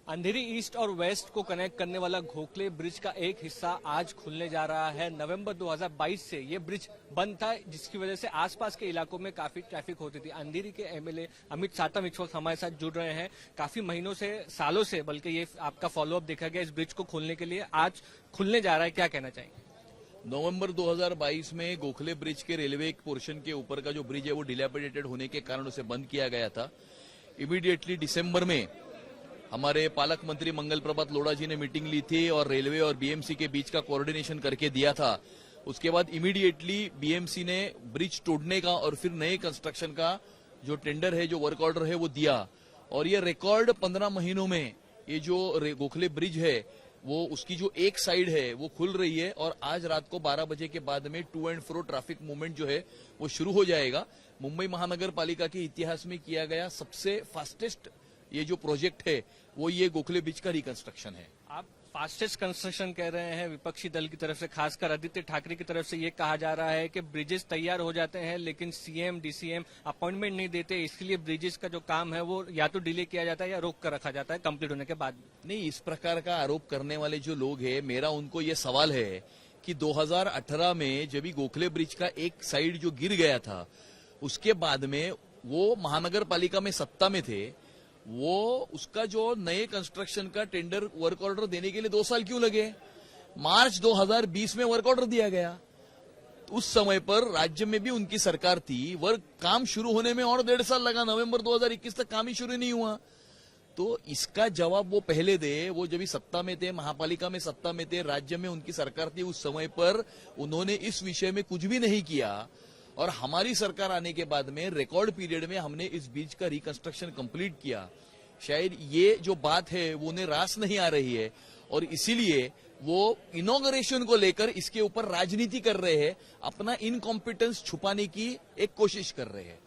अंधेरी east और waste को connect करने वाला घोखले ब्रिज का एक हिस्सा आज खुलने जा रहा है। नवंबर 2022 से ये ब्रिज बंद था, जिसकी वजह से आसपास के इलाकों में काफी ट्रैफिक होती थी। अंधेरी के एमएलए अमित सातम इस वक्त हमारे साथ जुड़ रहे हैं। काफी महीनों से, सालों से बल्कि ये आपका फॉलोअप देखा गया इस ब्रिज को खोलने के लिए। आज खुलने जा रहा है, क्या कहना चाहेंगे? नवंबर 2022 में गोखले ब्रिज के रेलवे पोर्शन के ऊपर का जो ब्रिज है वो डिलैपिडेटेड होने के कारण उसे बंद किया गया था। इमीडिएटली दिसंबर में हमारे पालक मंत्री मंगल प्रभात लोढ़ा जी ने मीटिंग ली थी और रेलवे और बीएमसी के बीच का कोऑर्डिनेशन करके दिया था। उसके बाद इमीडिएटली बीएमसी ने ब्रिज तोड़ने का और फिर नए कंस्ट्रक्शन का जो टेंडर है, जो वर्क ऑर्डर है वो दिया। और ये रिकॉर्ड 15 महीनों में ये जो गोखले ब्रिज है वो उसकी जो एक साइड है वो खुल रही है और आज रात को 12 बजे के बाद में to and fro traffic movement जो है वो शुरू हो जाएगा। मुंबई महानगर पालिका के इतिहास में किया गया सबसे फास्टेस्ट ये जो प्रोजेक्ट है वो ये गोखले ब्रिज का रिकंस्ट्रक्शन है। आप फास्टेस्ट कंस्ट्रक्शन कह रहे हैं। विपक्षी दल की तरफ से, खासकर आदित्य ठाकरे की तरफ से ये कहा जा रहा है कि ब्रिजेस तैयार हो जाते हैं लेकिन सीएम डीसीएम अपॉइंटमेंट नहीं देते, इसलिए ब्रिजेस का जो काम है वो या तो डिले किया जाता है या रोक कर रखा जाता है कंप्लीट होने के बाद। नहीं, इस प्रकार का आरोप करने वाले जो लोग हैं, मेरा उनको ये सवाल है कि 2018 में जब गोखले ब्रिज का एक साइड जो गिर गया था उसके बाद में वो महानगर पालिका में सत्ता में थे, वो उसका जो नए कंस्ट्रक्शन का टेंडर वर्क ऑर्डर देने के लिए 2 साल क्यों लगे? मार्च 2020 में वर्क ऑर्डर दिया गया। उस समय पर राज्य में भी उनकी सरकार थी, वर्क काम शुरू होने में और 1.5 साल लगा। नवंबर 2021 तक काम ही शुरू नहीं हुआ। तो इसका जवाब वो पहले दे। वो जब भी सत्ता में थे, महापालिका में सत्ता में थे, राज्य में उनकी सरकार थी, उस समय पर उन्होंने इस विषय में कुछ भी नहीं किया। और हमारी सरकार आने के बाद में रिकॉर्ड पीरियड में हमने इस ब्रिज का रिकंस्ट्रक्शन कंप्लीट किया। शायद ये जो बात है वो उन्हें रास नहीं आ रही है और इसीलिए वो इनॉग्रेशन को लेकर इसके ऊपर राजनीति कर रहे हैं, अपना इनकॉम्पिटेंस छुपाने की एक कोशिश कर रहे हैं।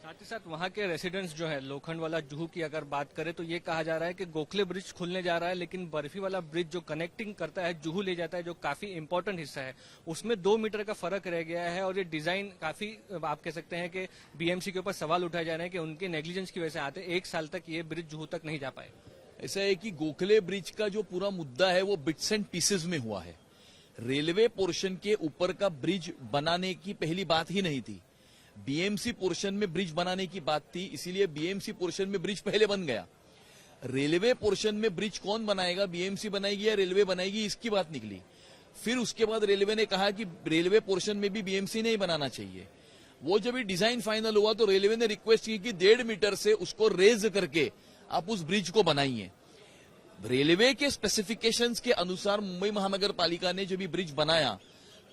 साथ ही साथ वहां के रेसिडेंट्स जो है लोखंड वाला जुहू की अगर बात करें तो ये कहा जा रहा है कि गोखले ब्रिज खुलने जा रहा है लेकिन बर्फी वाला ब्रिज जो कनेक्टिंग करता है जुहू ले जाता है, जो काफी इंपॉर्टेंट हिस्सा है, उसमें 2 मीटर का फर्क रह गया है। और ये डिजाइन काफी, आप कह सकते हैं कि बीएमसी के ऊपर सवाल उठाए जा रहे हैं कि उनके नेग्लिजेंस की वजह से आते 1 साल तक ये ब्रिज जुहू तक नहीं जा पाए। ऐसा है कि गोखले ब्रिज का जो पूरा मुद्दा है वो बिट्स एंड पीसेज में हुआ है। रेलवे पोर्शन के ऊपर का ब्रिज बनाने की पहली बात ही नहीं थी। बीएमसी पोर्शन में ब्रिज बनाने की बात थी, इसीलिए बीएमसी पोर्शन में ब्रिज पहले बन गया। रेलवे पोर्शन में ब्रिज कौन बनाएगा, बीएमसी बनाएगी या रेलवे बनाएगी, इसकी बात निकली। फिर उसके बाद रेलवे ने कहा कि रेलवे पोर्शन में भी बीएमसी नहीं बनाना चाहिए। वो जब भी डिजाइन फाइनल हुआ तो रेलवे ने रिक्वेस्ट की कि 1.5 मीटर से उसको रेज करके आप उस ब्रिज को बनाइए। रेलवे के स्पेसिफिकेशंस के अनुसार मुंबई महानगर पालिका ने जब भी ब्रिज बनाया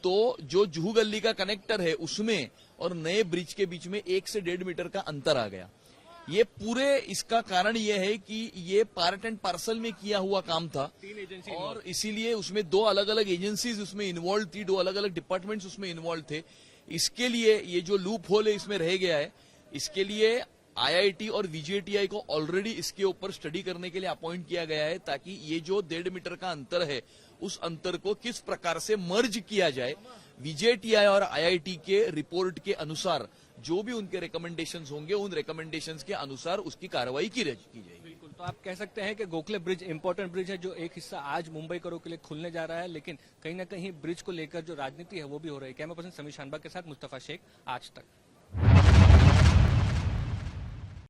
तो जो जुहू गली का कनेक्टर है उसमें और नए ब्रिज के बीच में 1 से 1.5 मीटर का अंतर आ गया। ये पूरे इसका कारण ये है कि ये पार्ट एंड पार्सल में किया हुआ काम था और इसीलिए उसमें 2 अलग अलग एजेंसीज उसमें इन्वॉल्व थी, 2 अलग अलग डिपार्टमेंट्स उसमें इन्वॉल्व थे। इसके लिए ये जो लूप होल है इसमें रह गया है। इसके लिए आईआईटी और वीजेटीआई को ऑलरेडी इसके ऊपर स्टडी करने के लिए अपॉइंट किया गया है ताकि ये जो 1.5 मीटर का अंतर है उस अंतर को किस प्रकार से मर्ज किया जाए। वीजेटीआई और आईआईटी के रिपोर्ट के अनुसार जो भी उनके रिकमेंडेशंस होंगे उन रिकमेंडेशंस के अनुसार उसकी कार्रवाई की जाएगी। बिल्कुल, तो आप कह सकते हैं कि गोखले ब्रिज इंपॉर्टेंट ब्रिज है, जो एक हिस्सा आज मुंबई करो के लिए खुलने जा रहा है, लेकिन कहीं ना कहीं ब्रिज को लेकर जो राजनीति है वो भी हो रही है। कैमरा पर्सन समीर शानबाग के साथ मुस्तफा शेख, आज तक।